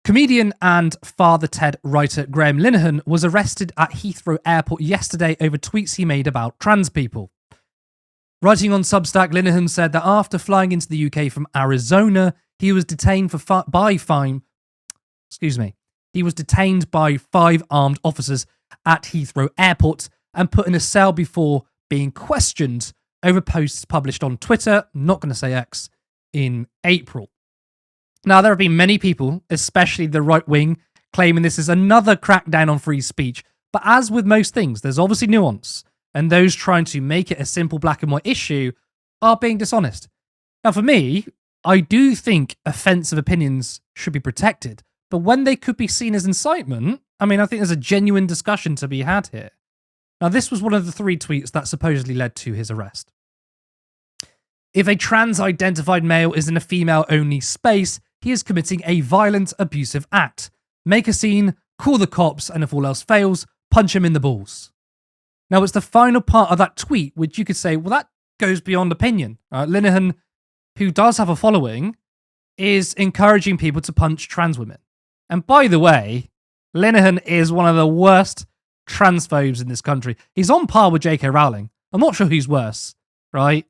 Comedian and Father Ted writer Graham Linehan was arrested at Heathrow Airport yesterday over tweets he made about trans people. Writing on Substack, Linehan said that after flying into the UK from Arizona, he was detained by 5 armed officers at Heathrow Airport and put in a cell before being questioned over posts published on Twitter, not going to say X, in April. Now, there have been many people, especially the right wing, claiming this is another crackdown on free speech. But as with most things, there's obviously nuance, and those trying to make it a simple black and white issue are being dishonest. Now, for me, I do think offensive opinions should be protected, but when they could be seen as incitement, I think there's a genuine discussion to be had here. Now, this was one of the 3 tweets that supposedly led to his arrest. If a trans-identified male is in a female-only space, he is committing a violent, abusive act. Make a scene, call the cops, and if all else fails, punch him in the balls. Now, it's the final part of that tweet, which you could say, well, that goes beyond opinion. Linehan, who does have a following, is encouraging people to punch trans women. And by the way, Linehan is one of the worst transphobes in this country. He's on par with J.K. Rowling. I'm not sure who's worse, right?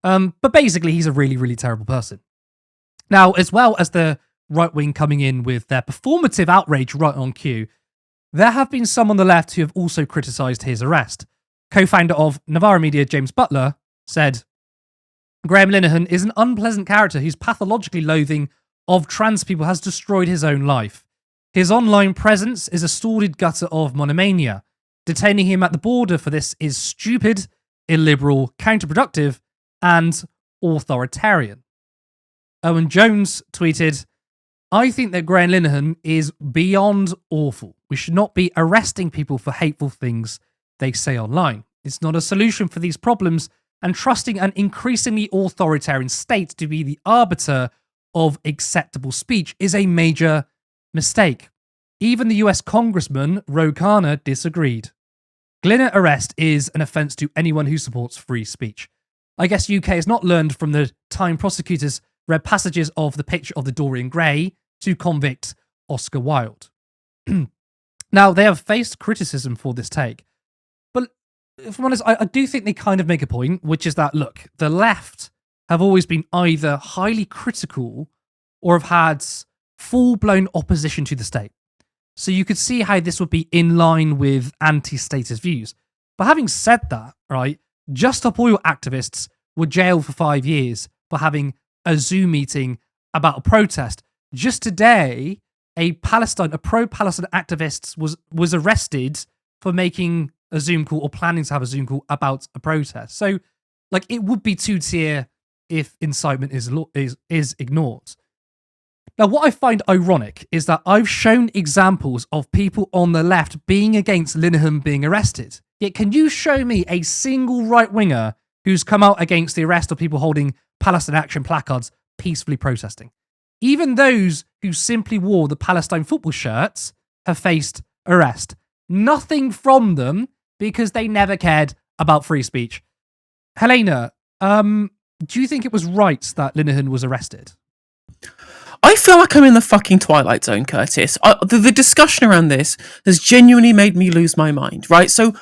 But basically, he's a really, really terrible person. Now, as well as the right wing coming in with their performative outrage right on cue, there have been some on the left who have also criticised his arrest. Co-founder of Navarro Media, James Butler, said, Graham Linehan is an unpleasant character whose pathologically loathing of trans people has destroyed his own life. His online presence is a sordid gutter of monomania. Detaining him at the border for this is stupid, illiberal, counterproductive, and authoritarian. Owen Jones tweeted, I think that Graham Linehan is beyond awful. We should not be arresting people for hateful things they say online. It's not a solution for these problems, and trusting an increasingly authoritarian state to be the arbiter of acceptable speech is a major mistake. Even the US Congressman Ro Khanna disagreed. Glinner arrest is an offence to anyone who supports free speech. I guess UK has not learned from the time prosecutors read passages of the picture of the Dorian Gray to convict Oscar Wilde. Now, they have faced criticism for this take, but if I'm honest, I do think they kind of make a point, which is that, look, the left have always been either highly critical or have had full-blown opposition to the state. So you could see how this would be in line with anti-statist views. But having said that, right, Just Stop Oil activists were jailed for 5 years for having a Zoom meeting about a protest. Just today, a pro-Palestine activist was arrested for making a Zoom call or planning to have a Zoom call about a protest. So, it would be 2-tier if incitement is ignored. Now, what I find ironic is that I've shown examples of people on the left being against Linehan being arrested. Yet, can you show me a single right-winger who's come out against the arrest of people holding Palestine Action placards peacefully protesting? Even those who simply wore the Palestine football shirts have faced arrest. Nothing from them because they never cared about free speech. Helena, do you think it was right that Linehan was arrested? I feel like I'm in the fucking Twilight Zone, Curtis. The discussion around this has genuinely made me lose my mind, right? So,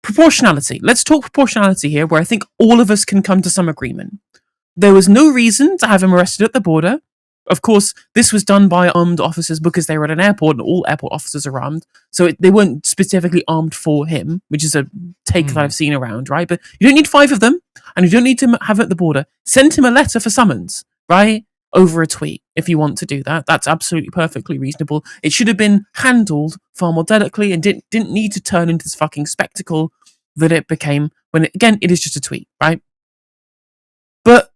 proportionality. Let's talk proportionality here, where I think all of us can come to some agreement. There was no reason to have him arrested at the border. Of course, this was done by armed officers because they were at an airport and all airport officers are armed. So they weren't specifically armed for him, which is a take that I've seen around, right? But you don't need 5 of them and you don't need to have it at the border. Send him a letter for summons, right? Over a tweet, if you want to do that. That's absolutely perfectly reasonable. It should have been handled far more delicately and didn't need to turn into this fucking spectacle that it became when, again, it is just a tweet, right? But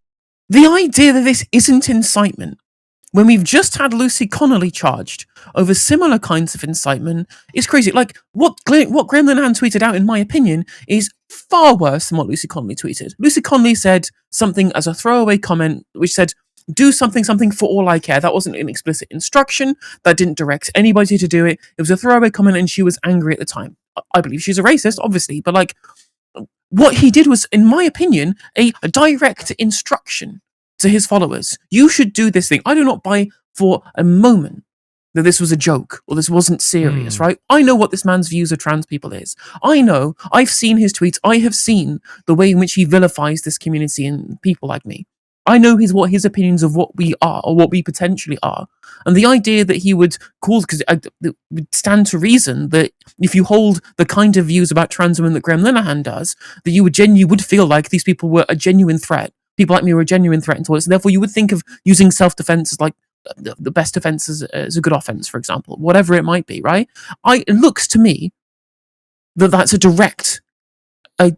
the idea that this isn't incitement, when we've just had Lucy Connolly charged over similar kinds of incitement, is crazy. What Graham Linehan tweeted out, in my opinion, is far worse than what Lucy Connolly tweeted. Lucy Connolly said something as a throwaway comment, which said, do something for all I care. That wasn't an explicit instruction. That didn't direct anybody to do it. It was a throwaway comment and she was angry at the time. I believe she's a racist, obviously, but what he did was, in my opinion, a direct instruction to his followers. You should do this thing. I do not buy for a moment that this was a joke or this wasn't serious, right? I know what this man's views of trans people is. I know, I've seen his tweets. I have seen the way in which he vilifies this community and people like me. I know what his opinions of what we are or what we potentially are. And the idea that he would call, because it would stand to reason that if you hold the kind of views about trans women that Graham Linehan does, that you would feel like these people were a genuine threat. People like me were a genuine threat towards us. And therefore, you would think of using self-defense as like the best defense is a good offense, for example, whatever it might be, right? It looks to me that that's a direct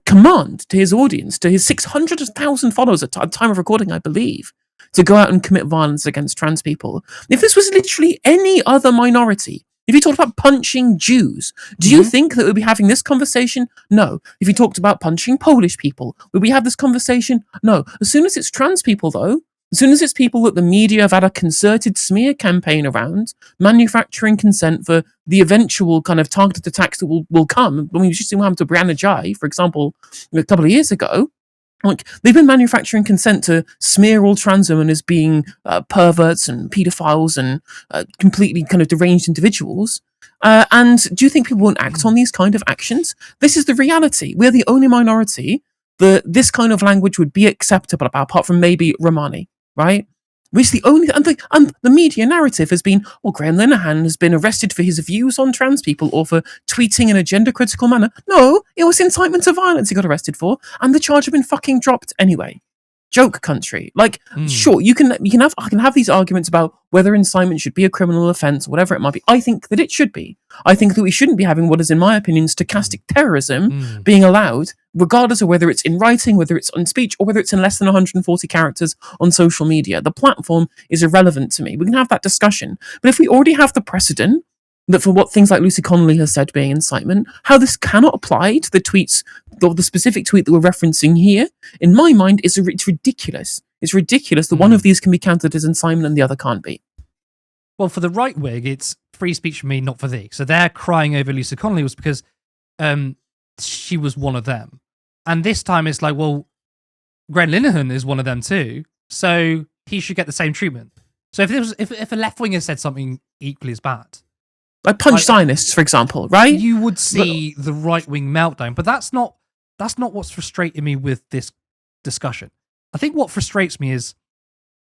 command to his audience, to his 600,000 followers at time of recording, I believe, to go out and commit violence against trans people. If this was literally any other minority, if you talked about punching Jews, do you think that we'd be having this conversation? No. If you talked about punching Polish people, would we have this conversation? No. As soon as it's trans people, though, as soon as it's people that the media have had a concerted smear campaign around, manufacturing consent for the eventual kind of targeted attacks that will come. I mean, you just see what happened to Brianna Jai, for example, a couple of years ago. Like, they've been manufacturing consent to smear all trans women as being perverts and paedophiles and completely kind of deranged individuals. And do you think people won't act on these kind of actions? This is the reality. We're the only minority that this kind of language would be acceptable about, apart from maybe Romani, right? Which is the only, and the media narrative has been, well, Graham Linehan has been arrested for his views on trans people or for tweeting in a gender critical manner. No, it was incitement to violence he got arrested for, and the charge had been fucking dropped anyway. Joke country. Like, sure, I can have these arguments about whether incitement should be a criminal offence, whatever it might be. I think that it should be. I think that we shouldn't be having what is, in my opinion, stochastic terrorism being allowed, regardless of whether it's in writing, whether it's on speech, or whether it's in less than 140 characters on social media. The platform is irrelevant to me. We can have that discussion. But if we already have the precedent that for what things like Lucy Connolly has said being incitement, how this cannot apply to the tweets, or the specific tweet that we're referencing here, in my mind, it's ridiculous. It's ridiculous that one of these can be counted as incitement and the other can't be. Well, for the right wing, it's free speech for me, not for thee. So their crying over Lucy Connolly was because she was one of them. And this time it's like, well, Graham Linehan is one of them too, so he should get the same treatment. So if a left winger said something equally as bad, like punch Zionists, for example, right? You would see the right wing meltdown, but that's not what's frustrating me with this discussion. I think what frustrates me is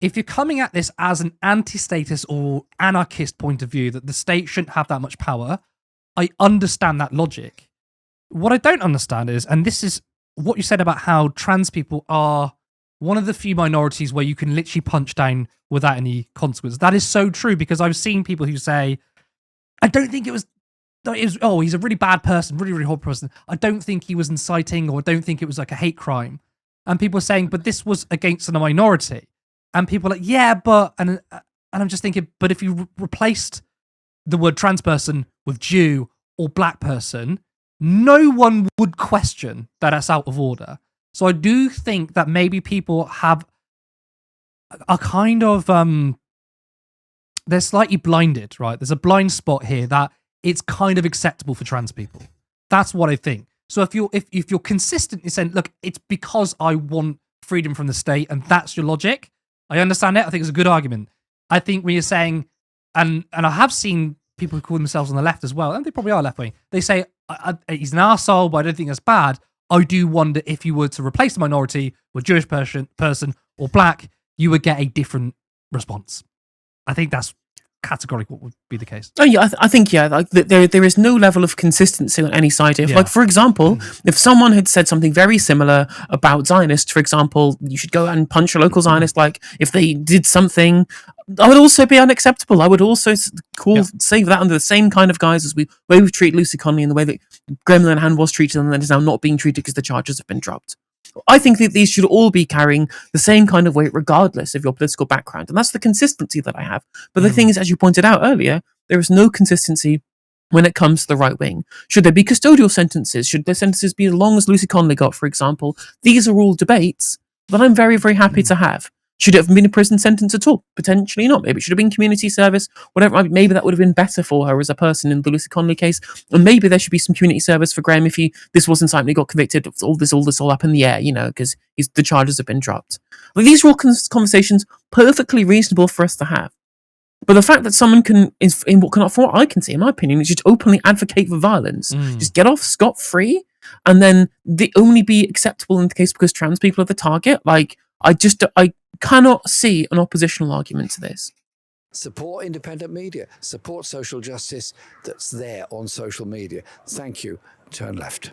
if you're coming at this as an anti-status or anarchist point of view that the state shouldn't have that much power, I understand that logic. What I don't understand is, and this is what you said about how trans people are one of the few minorities where you can literally punch down without any consequence. That is so true, because I've seen people who say, I don't think it was, oh, he's a really bad person, really, really horrible person. I don't think he was inciting, or I don't think it was like a hate crime. And people are saying, but this was against a minority. And people are like, yeah, but, and I'm just thinking, but if you replaced the word trans person with Jew or black person, no one would question that that's out of order. So I do think that maybe people have a kind of, they're slightly blinded, right? There's a blind spot here that it's kind of acceptable for trans people. That's what I think. So if you're consistently saying, look, it's because I want freedom from the state, and that's your logic, I understand it. I think it's a good argument. I think when you're saying, and I have seen people who call themselves on the left as well, and they probably are left wing. They say he's an arsehole, but I don't think that's bad. I do wonder if you were to replace the minority with Jewish person or black, you would get a different response. I think that's categorically what would be the case. Oh yeah, I think like there is no level of consistency on any side. If, like, for example, if someone had said something very similar about Zionists, for example, you should go and punch a local Zionist. Like, if they did something, that would also be unacceptable. I would also say that under the same kind of guise as way we treat Lucy Connolly, and the way that Graham Linehan was treated and then is now not being treated because the charges have been dropped. I think that these should all be carrying the same kind of weight regardless of your political background. And that's the consistency that I have. But the thing is, as you pointed out earlier, there is no consistency when it comes to the right wing. Should there be custodial sentences? Should their sentences be as long as Lucy Connolly got, for example? These are all debates that I'm very, very happy to have. Should it have been a prison sentence at all? Potentially not. Maybe it should have been community service, whatever. Maybe that would have been better for her as a person in the Lucy Connolly case. And maybe there should be some community service for Graham if this wasn't something he got convicted. All this up in the air, because the charges have been dropped. But these are all conversations perfectly reasonable for us to have. But the fact that someone can, from what I can see, in my opinion, is just openly advocate for violence, just get off scot-free, and then they only be acceptable in the case because trans people are the target. Like, I cannot see an oppositional argument to this. Support independent media. Support social justice that's there on social media. Thank you. Turn left.